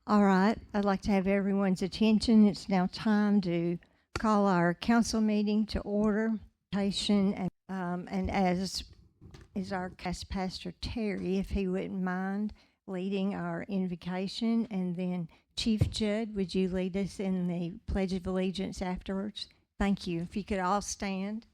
All right, I'd like to have everyone's attention. It's now time to call our council meeting to order. And as is our guest pastor Terry, if he wouldn't mind leading our invocation, and then Chief Judd, would you lead us in the Pledge of Allegiance afterwards? Thank you. If you could all stand.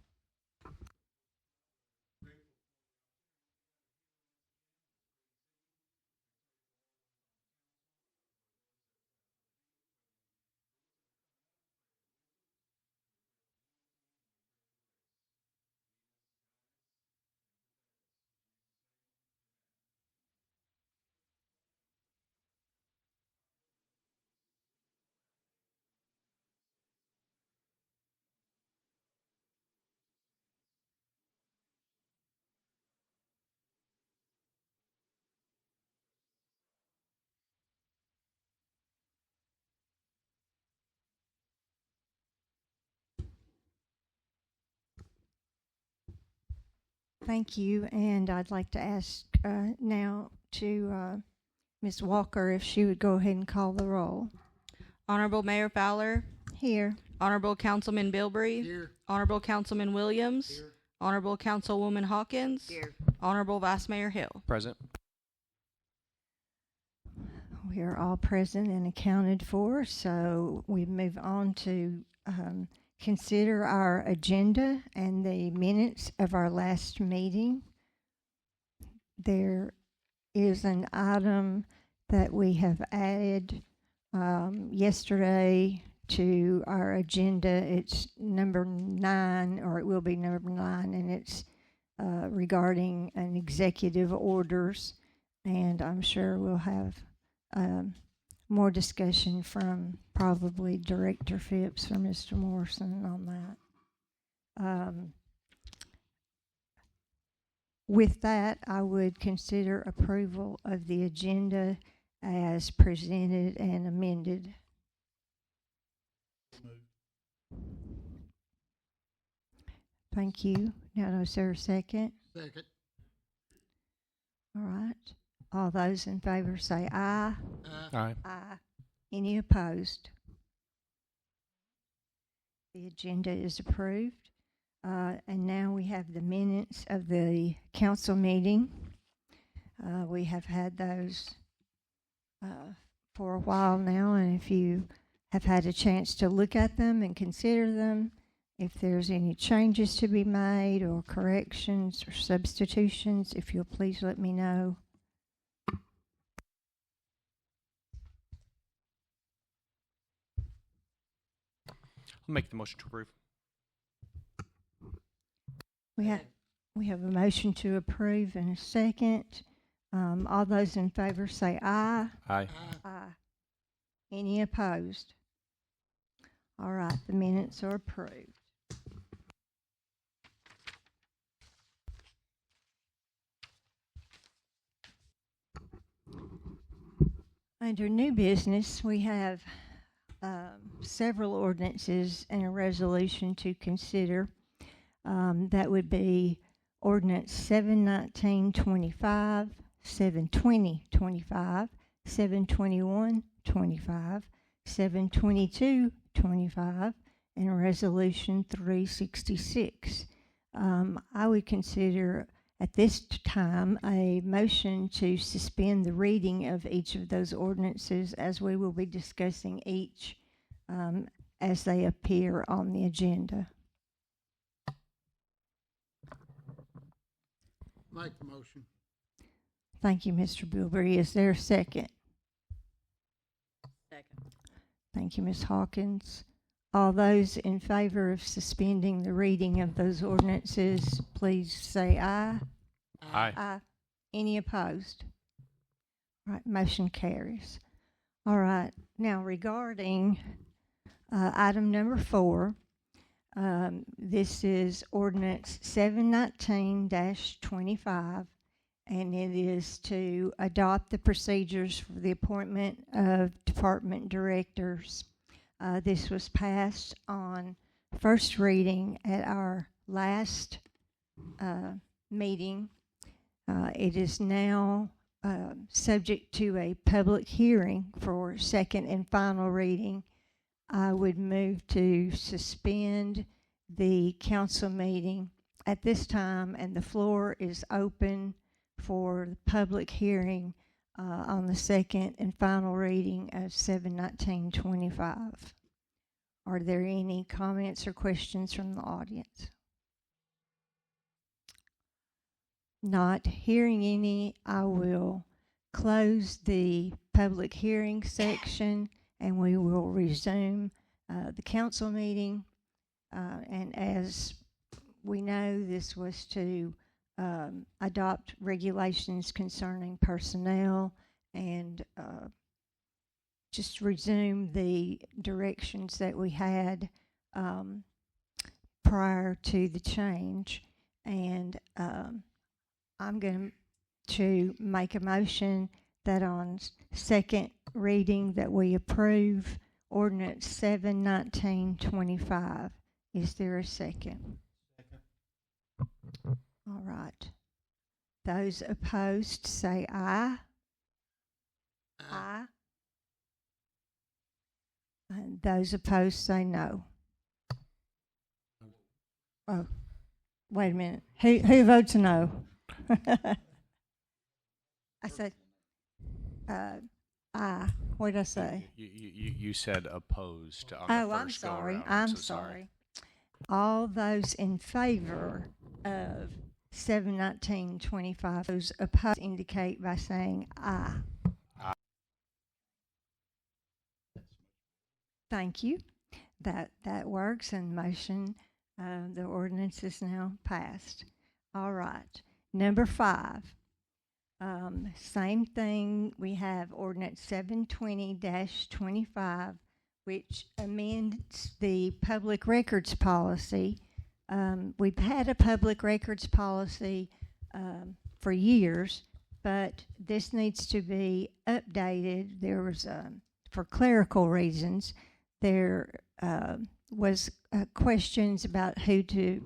Thank you, and I'd like to ask now to Ms. Walker if she would go ahead and call the roll. Honorable Mayor Fowler. Here. Honorable Councilman Bilbrey. Here. Honorable Councilman Williams. Here. Honorable Councilwoman Hawkins. Here. Honorable Vice Mayor Hill. Present. We are all present and accounted for, so we move on to consider our agenda and the minutes of our last meeting. There is an item that we have added yesterday to our agenda. It's number 9, or it will be number 9, and it's regarding an executive orders, and I'm sure we'll have more discussion from probably Director Phipps or Mr. Morrison on that. With that, I would consider approval of the agenda as presented and amended. Thank you. Now, is there a second? Second. All right. All those in favor say aye. Aye. Aye. Any opposed? The agenda is approved. And now we have the minutes of the council meeting. We have had those for a while now, and if you have had a chance to look at them and consider them, if there's any changes to be made or corrections or substitutions, if you'll please let me know. I'll make the motion to approve. We have a motion to approve and a second. All those in favor say aye. Aye. Aye. Any opposed? All right, the minutes are approved. Under new business, we have several ordinances and a resolution to consider. That would be ordinance 719-25, 720-25, 721-25, 722-25, and resolution 366. I would consider at this time a motion to suspend the reading of each of those ordinances, as we will be discussing each as they appear on the agenda. Make the motion. Thank you, Mr. Bilbrey. Is there a second? Second. Thank you, Ms. Hawkins. All those in favor of suspending the reading of those ordinances, please say aye. Aye. Aye. Any opposed? All right, motion carries. All right, now regarding item number 4, this is ordinance 719-25, and it is to adopt the procedures for the appointment of department directors. This was passed on first reading at our last meeting. It is now subject to a public hearing for second and final reading, I would move to suspend the council meeting at this time, and the floor is open for the public hearing on the second and final reading of 7/19/25. Are there any comments or questions from the audience? Not hearing any, I will close the public hearing section and we will resume the council meeting. And as we know, this was to adopt regulations concerning personnel and just resume the directions that we had prior to the change. And I'm going to make a motion that on second reading that we approve ordinance 7/19/25. Is there a second? Second. All right. Those opposed say aye. Aye. And those opposed say no. Oh, wait a minute. Who votes no? I said aye. What did I say? You said opposed on Oh, the I'm first sorry. go-around. I'm so sorry. All those in favor of 7/19/25, those opposed indicate by saying aye. Aye. Thank you. That works, and motion, the ordinance is now passed. All right. Number 5. Same thing. We have ordinance 720-25, which amends the public records policy. We've had a public records policy for years, but this needs to be updated. There was, for clerical reasons, there was questions about the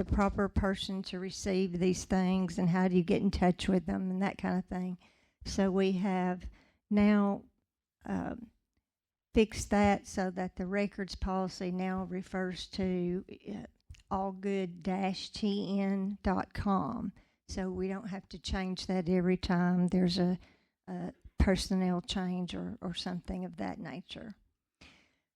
proper person to receive these things and how do you get in touch with them and that kind of thing. So we have now fixed that so that the records policy now refers to allgood-tn.com. So we don't have to change that every time there's a personnel change or something of that nature.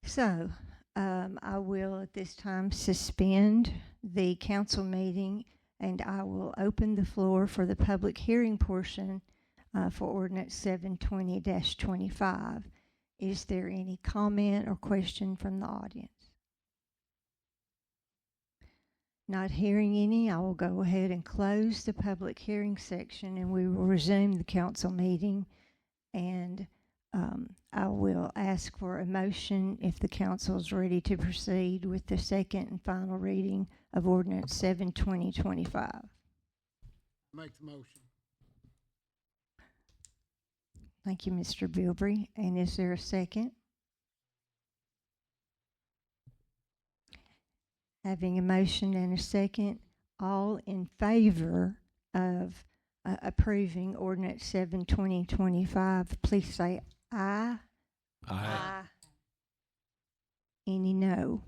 So I will at this time suspend the council meeting and I will open the floor for the public hearing portion for ordinance 720-25. Is there any comment or question from the audience? Not hearing any, I will go ahead and close the public hearing section and we will resume the council meeting. And I will ask for a motion if the council is ready to proceed with the second and final reading of ordinance 7/20/25. Make the motion. Thank you, Mr. Bilbrey. And is there a second? Having a motion and a second, all in favor of approving ordinance 7/20/25, please say aye. Aye. Any no?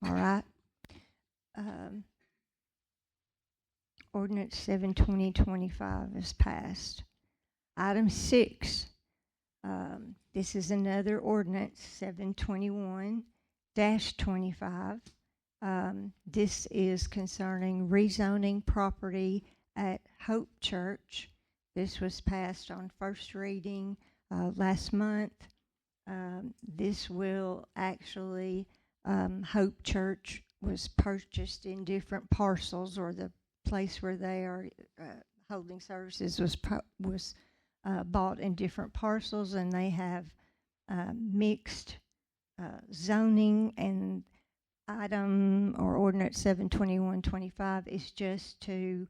All right. Ordinance 7/20/25 is passed. Item 6. This is another ordinance, 721-25. This is concerning rezoning property at Hope Church. This was passed on first reading last month. This will actually, Hope Church was purchased in different parcels, or the place where they are holding services was bought in different parcels, and they have mixed zoning. And item or ordinance 721-25 is just to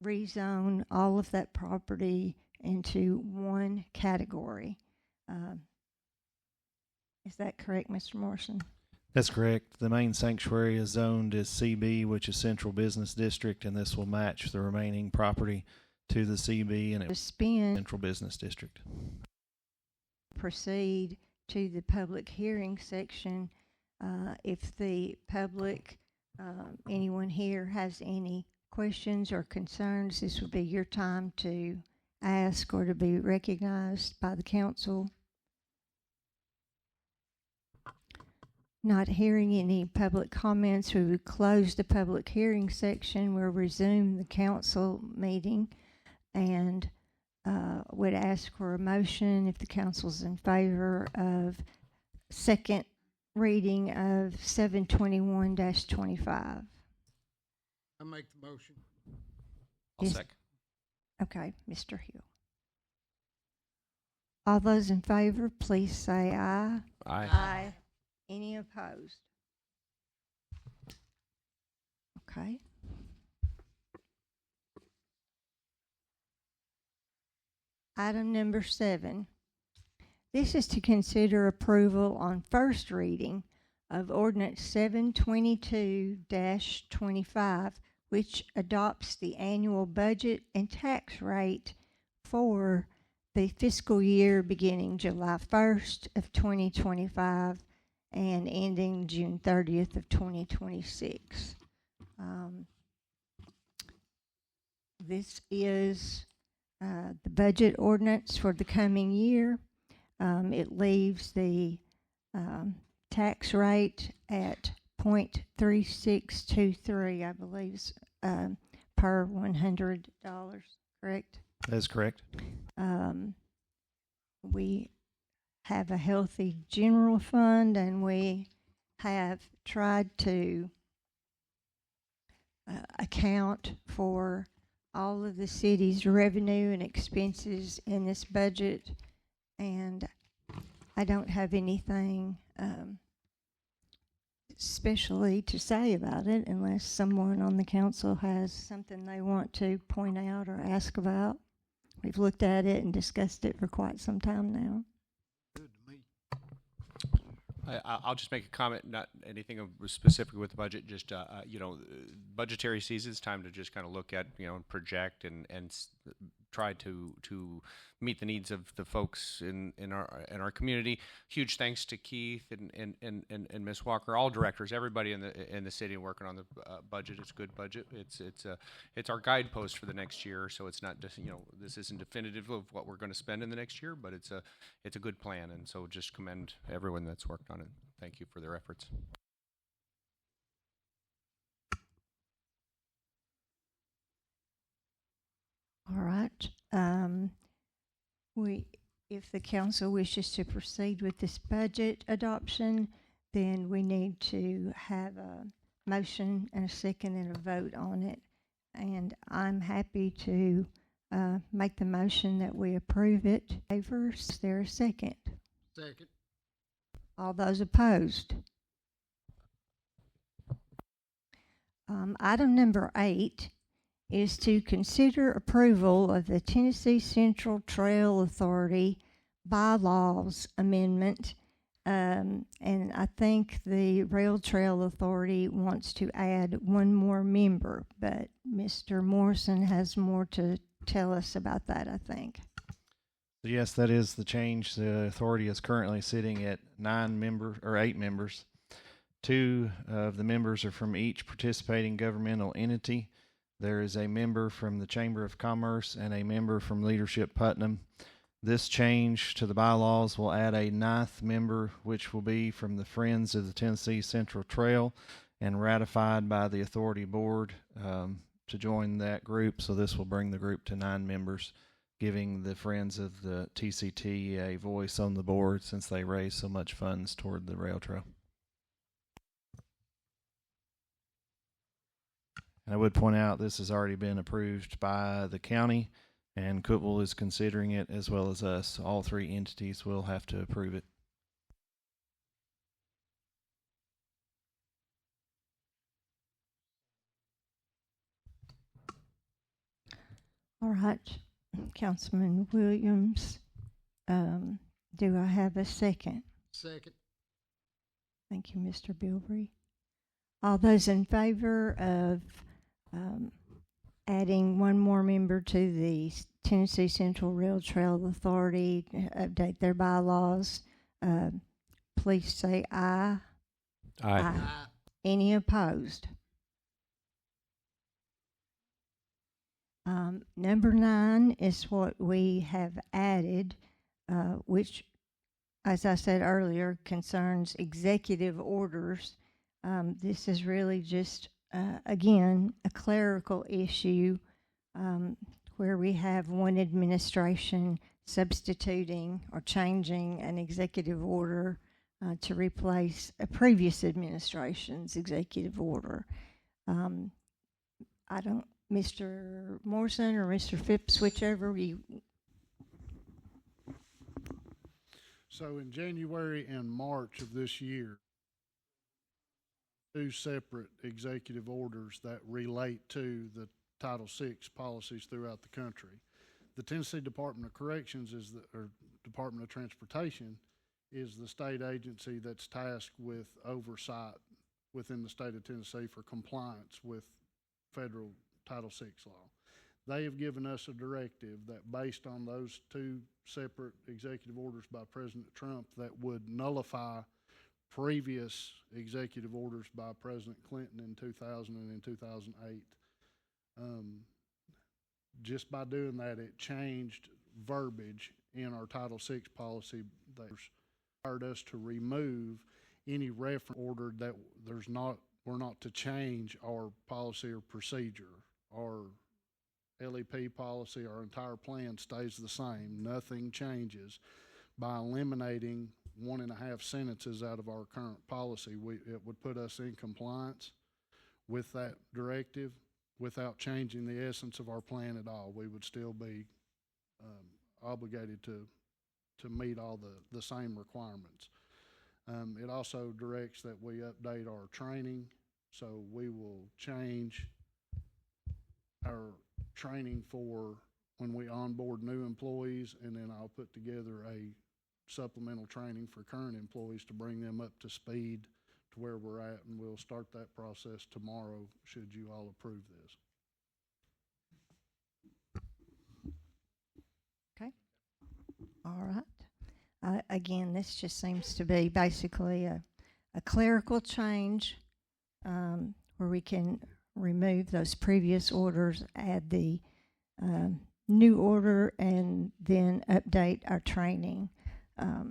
rezone all of that property into one category. Is that correct, Mr. Morrison? That's correct. The main sanctuary is zoned as CB, which is Central Business District, and this will match the remaining property to the CB and to it spend, Central Business District. proceed to the public hearing section. If the public, anyone here has any questions or concerns, this would be your time to ask or to be recognized by the council. Not hearing any public comments, we would close the public hearing section. We'll resume the council meeting and would ask for a motion if the council's in favor of second reading of 721-25. I make the motion. I'll Yes. second. Okay, Mr. Hill. All those in favor, please say aye. Aye. Any opposed? Okay. Item number 7. This is to consider approval on first reading of ordinance 722-25, which adopts the annual budget and tax rate for the fiscal year beginning July 1st of 2025 and ending June 30th of 2026. This is the budget ordinance for the coming year. It leaves the tax rate at 0.3623, I believe, per $100, correct? That's correct. We have a healthy general fund, and we have tried to account for all of the city's revenue and expenses in this budget, and I don't have anything especially to say about it unless someone on the council has something they want to point out or ask about. We've looked at it and discussed it for quite some time now. Good to me. I'll just make a comment, not anything specific with the budget, just, budgetary season, it's time to just kind of look at, and project and try to meet the needs of the folks in our community. Huge thanks to Keith and Ms. Walker, all directors, everybody in the city working on the budget. It's a good budget. It's our guidepost for the next year, so it's not just, this isn't definitive of what we're going to spend in the next year, but it's a good plan, and so just commend everyone that's worked on it. Thank you for their efforts. All right. If the council wishes to proceed with this budget adoption, then we need to have a motion and a second and a vote on it. And I'm happy to make the motion that we approve it. Is there a second? Second. All those opposed? Item number 8 is to consider approval of the Tennessee Central Trail Authority bylaws amendment. And I think the Rail Trail Authority wants to add one more member, but Mr. Morrison has more to tell us about that, I think. Yes, that is the change. The authority is currently sitting at 8 members. 2 of the members are from each participating governmental entity. There is a member from the Chamber of Commerce and a member from Leadership Putnam. This change to the bylaws will add a 9th member, which will be from the Friends of the Tennessee Central Trail and ratified by the authority board to join that group. So this will bring the group to 9 members, giving the Friends of the TCT a voice on the board since they raise so much funds toward the rail trail. And I would point out this has already been approved by the county, and Cookeville is considering it as well as us. All 3 entities will have to approve it. All right, Councilman Williams, do I have a second? Second. Thank you, Mr. Bilbrey. All those in favor of adding one more member to the Tennessee Central Rail Trail Authority to update their bylaws. Please say aye. Aye. Any opposed? Number 9 is what we have added, which, as I said earlier, concerns executive orders. This is really just, again, a clerical issue where we have one administration substituting or changing an executive order to replace a previous administration's executive order. I don't, Mr. Morrison or Mr. Phipps, whichever you. So in January and March of this year, 2 separate executive orders that relate to the Title VI policies throughout the country. The Tennessee Department of Corrections or Department of Transportation is the state agency that's tasked with oversight within the state of Tennessee for compliance with federal Title VI law. They have given us a directive that based on those 2 separate executive orders by President Trump that would nullify previous executive orders by President Clinton in 2000 and in 2008. Just by doing that, it changed verbiage in our Title VI policy that required us to remove any reference order that we're not to change our policy or procedure. Our LEP policy, our entire plan stays the same. Nothing changes. By eliminating 1.5 sentences out of our current policy, it would put us in compliance with that directive without changing the essence of our plan at all. We would still be obligated to meet all the same requirements. It also directs that we update our training, so we will change our training for when we onboard new employees, and then I'll put together a supplemental training for current employees to bring them up to speed to where we're at, and we'll start that process tomorrow should you all approve this. Okay. All right. Again, this just seems to be basically a clerical change where we can remove those previous orders, add the new order, and then update our training. I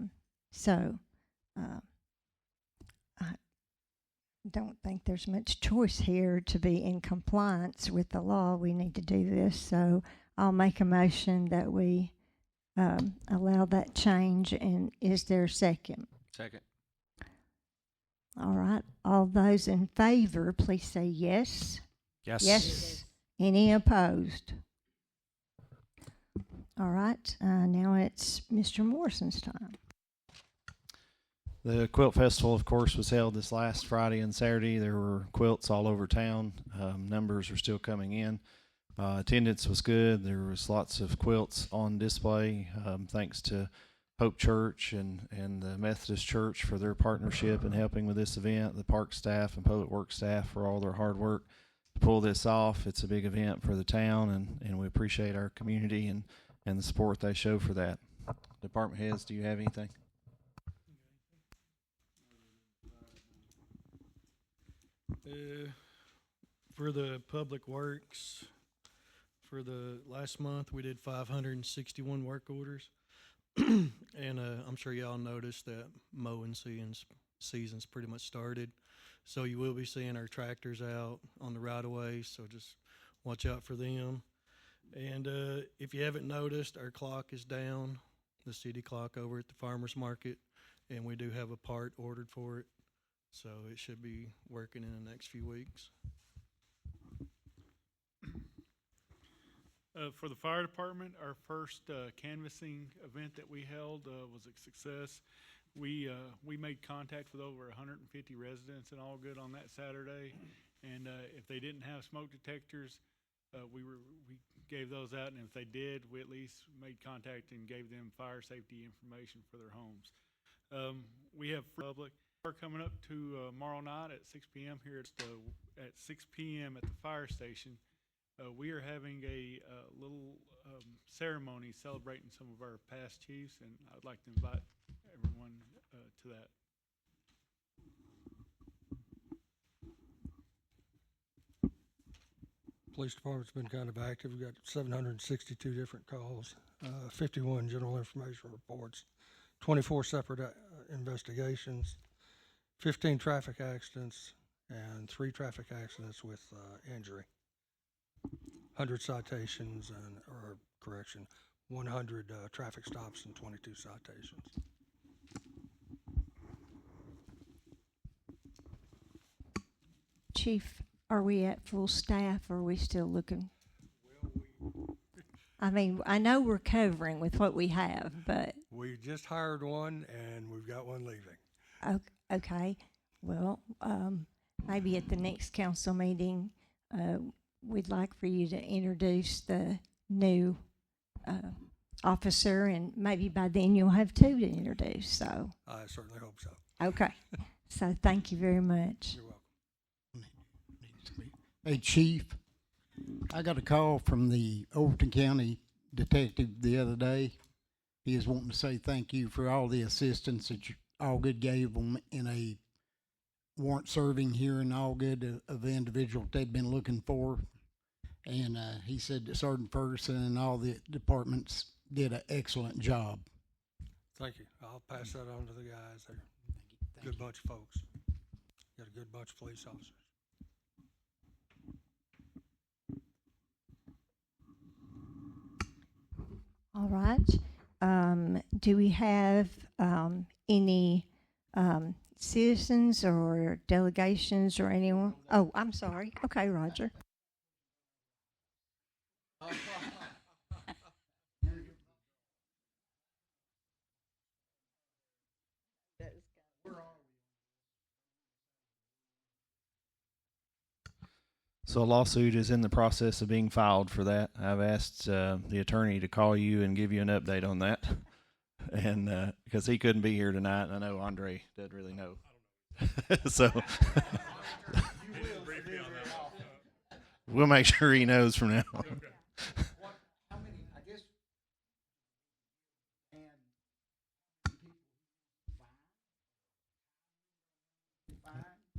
don't think there's much choice here to be in compliance with the law. We need to do this. So I'll make a motion that we allow that change. And is there a second? Second. All right. All those in favor, please say yes. Yes. Yes. Any opposed? All right. Now it's Mr. Morrison's time. The Quilt Festival, of course, was held this last Friday and Saturday. There were quilts all over town. Numbers are still coming in. Attendance was good. There was lots of quilts on display, thanks to Hope Church and the Methodist Church for their partnership in helping with this event, the park staff and public works staff for all their hard work to pull this off. It's a big event for the town, and we appreciate our community and the support they show for that. Department heads, do you have anything? For the public works, for the last month, we did 561 work orders. And I'm sure y'all noticed that mowing season's pretty much started. So you will be seeing our tractors out on the right-of-way, so just watch out for them. And if you haven't noticed, our clock is down, the city clock over at the farmer's market, and we do have a part ordered for it. So it should be working in the next few weeks. For the fire department, our first canvassing event that we held was a success. We made contact with over 150 residents in Allgood on that Saturday, and if they didn't have smoke detectors, we gave those out, and if they did, we at least made contact and gave them fire safety information for their homes. We have public coming up to tomorrow night at 6 p.m. here at 6 p.m. at the fire station. We are having a little ceremony celebrating some of our past chiefs, and I'd like to invite everyone to that. Police department's been kind of active. We've got 762 different calls, 51 general information reports, 24 separate investigations, 15 traffic accidents, and 3 traffic accidents with injury. 100 citations or correction, 100 traffic stops and 22 citations. Chief, are we at full staff or are we still looking? I mean, I know we're covering with what we have, but, We just hired one, and we've got one leaving. okay. Well, maybe at the next council meeting, we'd like for you to introduce the new officer, and maybe by then you'll have 2 to introduce, so, I certainly hope so. okay. So thank you very much. You're welcome. Hey, Chief, I got a call from the Overton County detective the other day. He is wanting to say thank you for all the assistance that you Allgood gave them in a warrant serving here in Allgood of the individual they'd been looking for. And he said that Sergeant Ferguson and all the departments did an excellent job. Thank you. I'll pass that on to the guys. They're a good bunch of folks. Got a good bunch of police officers. All right. Do we have any citizens or delegations or anyone? Oh, I'm sorry. Okay, Roger. So a lawsuit is in the process of being filed for that. I've asked the attorney to call you and give you an update on that, and because he couldn't be here tonight, and I know Andre doesn't really know. So we'll make sure he knows from now on.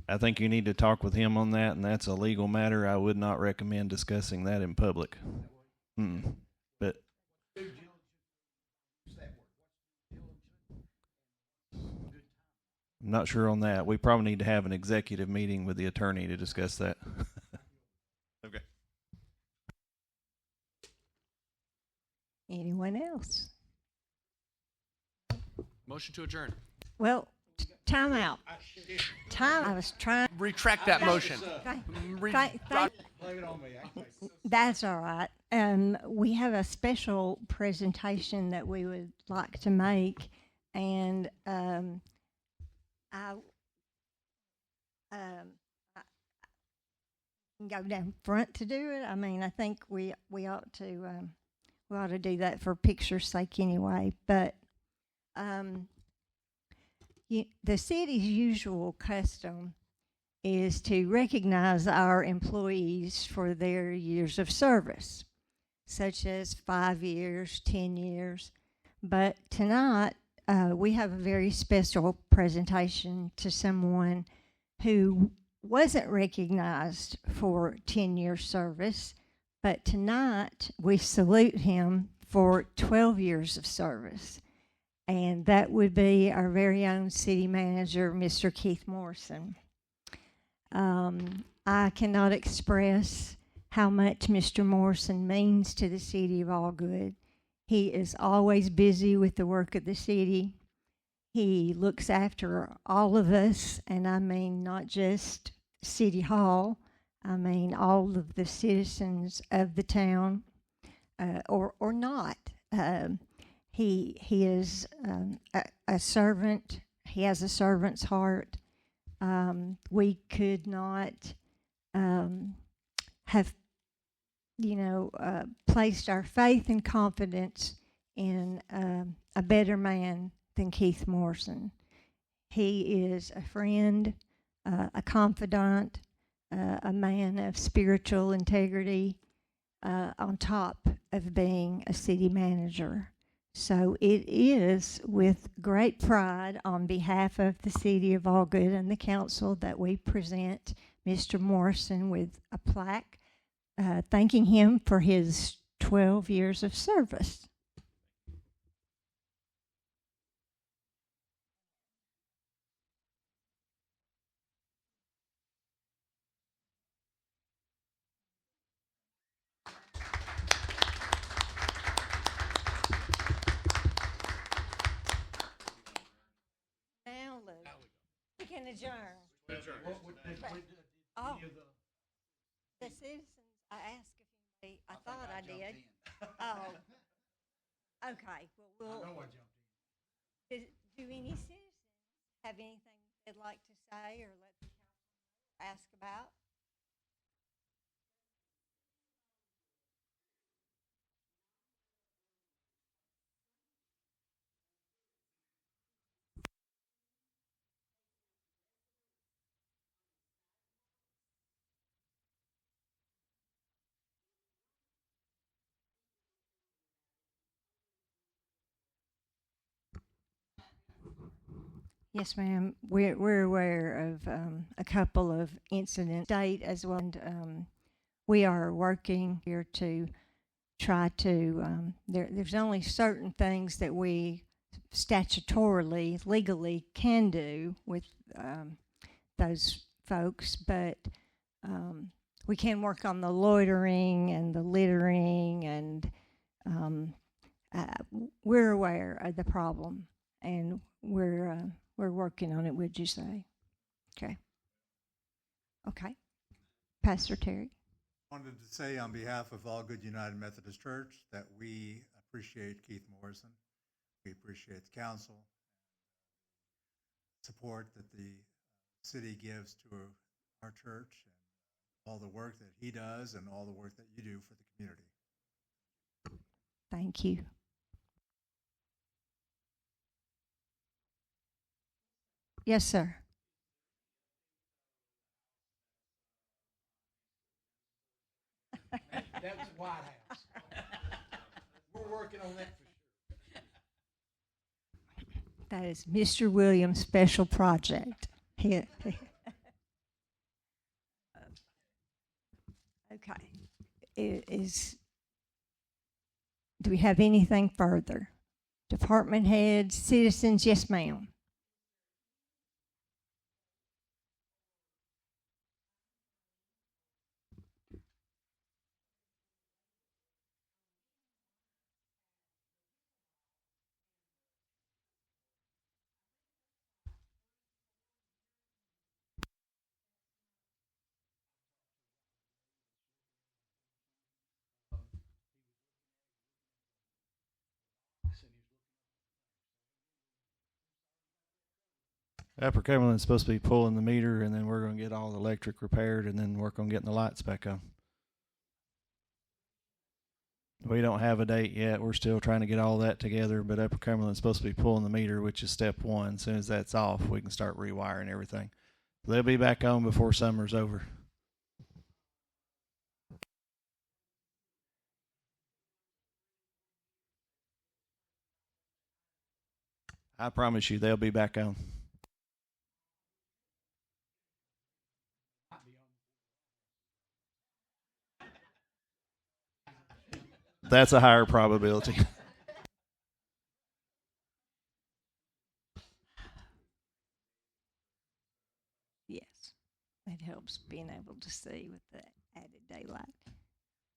I think you need to talk with him on that, and that's a legal matter. I would not recommend discussing that in public. But I'm not sure on that. We probably need to have an executive meeting with the attorney to discuss that. Okay. Anyone else? Motion to adjourn. Well, time out. I was trying. Retract that motion. That's all right. We have a special presentation that we would like to make, and I can go down front to do it. I mean, I think we ought to do that for picture's sake anyway. But the city's usual custom is to recognize our employees for their years of service, such as 5 years, 10 years. But tonight, we have a very special presentation to someone who wasn't recognized for 10-year service, but tonight we salute him for 12 years of service. And that would be our very own city manager, Mr. Keith Morrison. I cannot express how much Mr. Morrison means to the city of Allgood. He is always busy with the work of the city. He looks after all of us, and I mean not just City Hall, I mean all of the citizens of the town, or not. He is a servant. He has a servant's heart. We could not have, placed our faith and confidence in a better man than Keith Morrison. He is a friend, a confidant, a man of spiritual integrity, on top of being a city manager. So it is with great pride on behalf of the city of Allgood and the council that we present Mr. Morrison with a plaque thanking him for his 12 years of service. Now, Luke, we can adjourn. Oh, the citizens, I asked if they, I thought I did. Oh, okay, well, do any citizens have anything they'd like to say or let the council ask about? Yes, ma'am. We're aware of a couple of incidents, state as well, and we are working here to try to. There's only certain things that we statutorily, legally can do with those folks, but we can work on the loitering and the littering, and we're aware of the problem, and we're working on it, would you say? Okay. Okay. Pastor Terry. Wanted to say on behalf of Allgood United Methodist Church that we appreciate Keith Morrison. We appreciate the council, support that the city gives to our church, and all the work that he does and all the work that you do for the community. Thank you. Yes, sir. That's White House. We're working on that for sure. That is Mr. Williams' special project. Okay. Do we have anything further? Department heads, citizens, yes, ma'am. Upper Cumberland's supposed to be pulling the meter, and then we're going to get all the electric repaired, and then work on getting the lights back on. We don't have a date yet. We're still trying to get all that together, but Upper Cumberland's supposed to be pulling the meter, which is step one. As soon as that's off, we can start rewiring everything. They'll be back on before summer's over. I promise you, they'll be back on. That's a higher probability. Yes, it helps being able to see with the added daylight.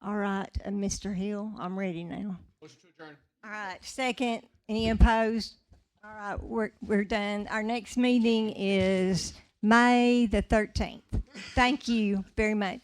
All right, Mr. Hill, I'm ready now. Motion to adjourn. All right, second. Any opposed? All right, we're done. Our next meeting is May the 13th. Thank you very much.